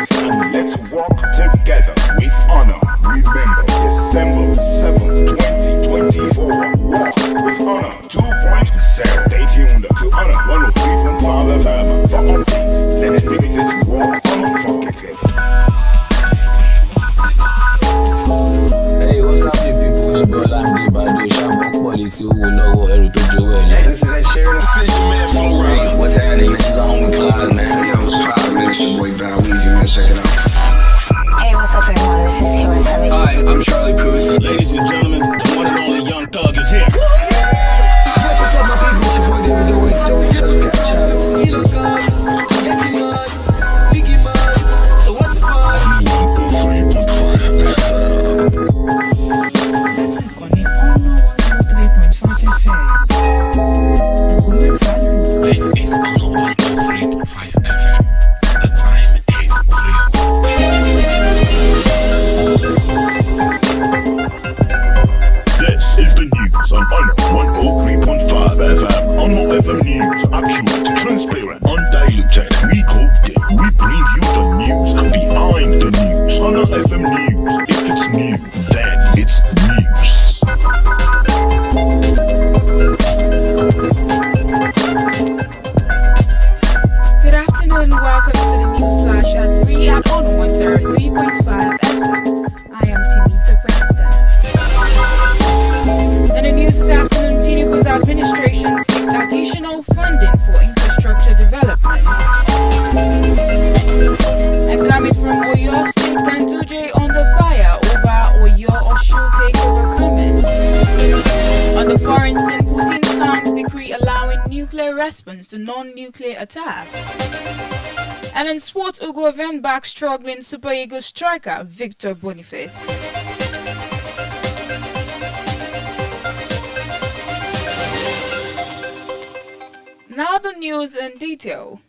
peace and let's walk together with honor. Remember, December 7th, 2024. Walk with honor 2.0. Stay tuned to honor 103.5 FM for updates. Let's make this walk unforgettable. Hey, what's happening, people? It's your boy Lamdi Badu. Shamo quality This is Ed Sheeran. This is your man Flo Rida. What's happening? This is the homie Plies, man. Yo, what's poppin', man? It's your boy Val Weezy, man. Check it out. Hey, what's up, everyone? This is Tiwa Savage. Hi, I'm Charlie Puth. Ladies and gentlemen, the one and only Young Thug is here. What's up, my people? It's your boy David Idowu. Don't touch that child. He looks good. Getting mud. Leaking mud. So what's the fun? Let's go on Anuoluwapo 103.5 FM. This is Anuoluwapo 103.5 FM. The time is 3 o'clock. This is the news on Honor 103.5 FM. Honor FM News, accurate, transparent, undiluted. We code it. We bring you the news behind the news. Honor FM News. If it's new, then it's news. Good afternoon, welcome to the news flash at 3 at Honor 103.5 FM. I am Timito Kwenta. In the news this afternoon, Tinubu's administration seeks additional funding for infrastructure development. And coming from Oyo State, Ganduje under fire over Oyo-Osun takeover comments. On the foreign scene, Putin signs decree allowing nuclear response to non-nuclear attacks. And in sports, Ugo Venbach struggling Super Eagles striker Victor Boniface. Now the news in detail.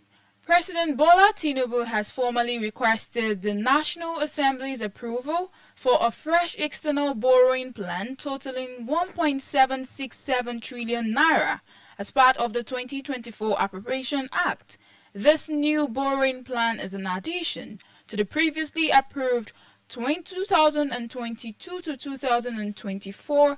President Bola Tinubu has formally requested the National Assembly's approval for a fresh external borrowing plan totaling 1.767 trillion naira as part of the 2024 Appropriation Act. This new borrowing plan is an addition to the previously approved 2022 to 2024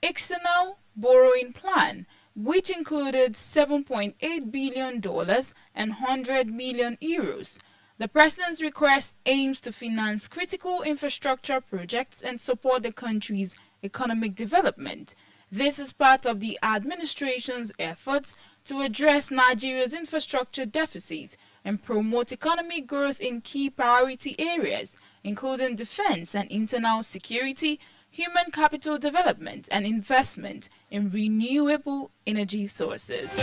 external borrowing plan, which included $7.8 billion and 100 million euros. The president's request aims to finance critical infrastructure projects and support the country's economic development. This is part of the administration's efforts to address Nigeria's infrastructure deficit and promote economic growth in key priority areas, including defense and internal security, human capital development, and investment in renewable energy sources.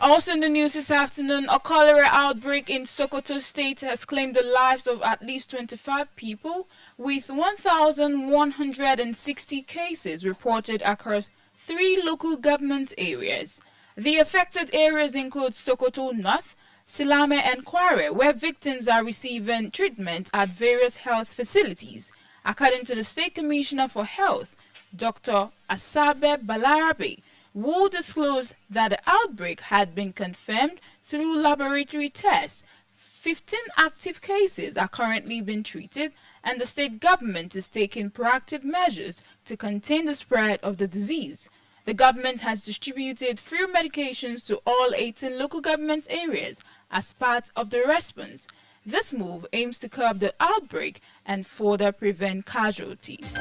Also in the news this afternoon, a cholera outbreak in Sokoto State has claimed the lives of at least 25 people, with 1,160 cases reported across 3 local government areas. The affected areas include Sokoto North, Silame and Kware, where victims are receiving treatment at various health facilities. According to the State Commissioner for Health, Dr. Asabe Balarabe, who disclosed that the outbreak had been confirmed through laboratory tests. 15 active cases are currently being treated, and the state government is taking proactive measures to contain the spread of the disease. The government has distributed free medications to all 18 local government areas as part of the response. This move aims to curb the outbreak and further prevent casualties.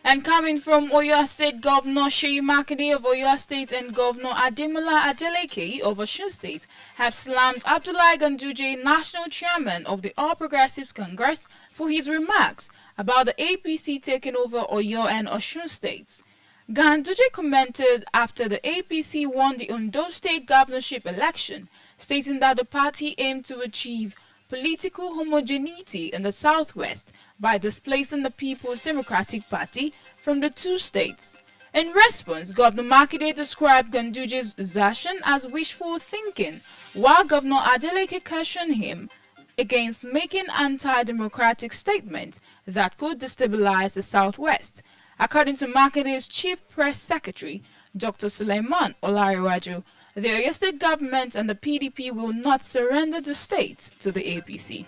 And coming from Oyo State, Governor Seyi Makinde of Oyo State and Governor Ademola Adeleke of Osun State have slammed Abdullahi Ganduje, National Chairman of the All Progressives Congress, for his remarks about the APC taking over Oyo and Osun states. Ganduje commented after the APC won the Ondo State governorship election, stating that the party aimed to achieve political homogeneity in the southwest by displacing the People's Democratic Party from the 2 states. In response, Governor Makinde described Ganduje's assertion as wishful thinking, while Governor Adeleke cautioned him against making anti-democratic statements that could destabilize the Southwest. According to Makede's Chief Press Secretary, Dr. Suleiman Olariwaju, the Oyo State government and the PDP will not surrender the state to the APC.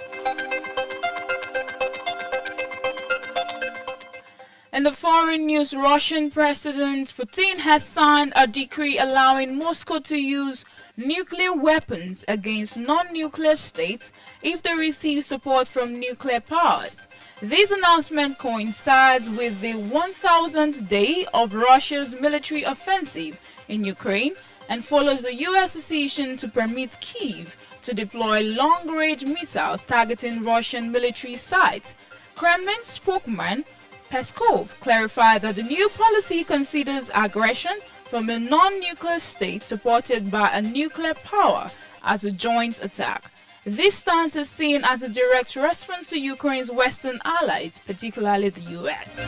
In the foreign news, Russian President Putin has signed a decree allowing Moscow to use nuclear weapons against non-nuclear states if they receive support from nuclear powers. This announcement coincides with the 1000th day of Russia's military offensive in Ukraine and follows the U.S. decision to permit Kyiv to deploy long-range missiles targeting Russian military sites. Kremlin spokesman Peskov clarified that the new policy considers aggression from a non-nuclear state supported by a nuclear power as a joint attack. This stance is seen as a direct response to Ukraine's Western allies, particularly the US.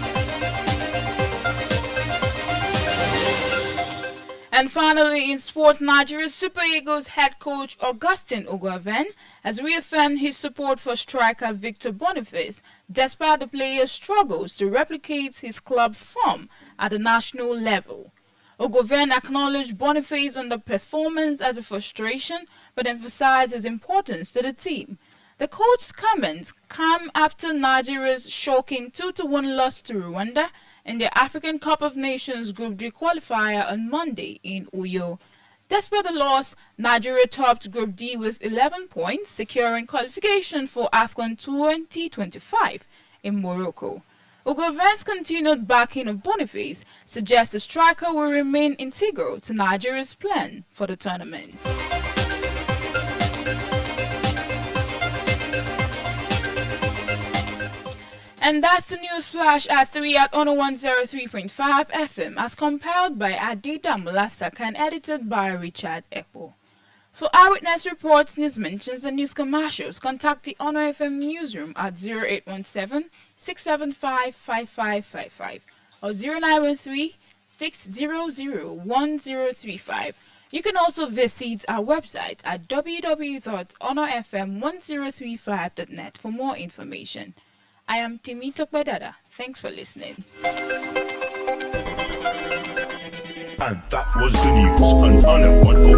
And finally, in sports, Nigeria's Super Eagles head coach Augustine Oguaven has reaffirmed his support for striker Victor Boniface, despite the player's struggles to replicate his club form at the national level. Oguaven acknowledged Boniface's underperformance as a frustration, but emphasized his importance to the team. The coach's comments come after Nigeria's shocking 2-1 loss to Rwanda in the African Cup of Nations Group D qualifier on Monday in Uyo. Despite the loss, Nigeria topped Group D with 11 points, securing qualification for AFCON 2025 in Morocco. Oguaven's continued backing of Boniface suggests the striker will remain integral to Nigeria's plan for the tournament. And that's the news flash at 3 at Ono 103.5 FM, as compiled by Adida Mulasaka and edited by Richard Ekpo. For eyewitness reports, news mentions, and news commercials, contact the Ono FM newsroom at 0817-675-5555 or 0913-600-1035. You can also visit our website at www.onofm1035.net for more information. I am Timi Tokbedada. Thanks for listening. And that was the news on Honor 103.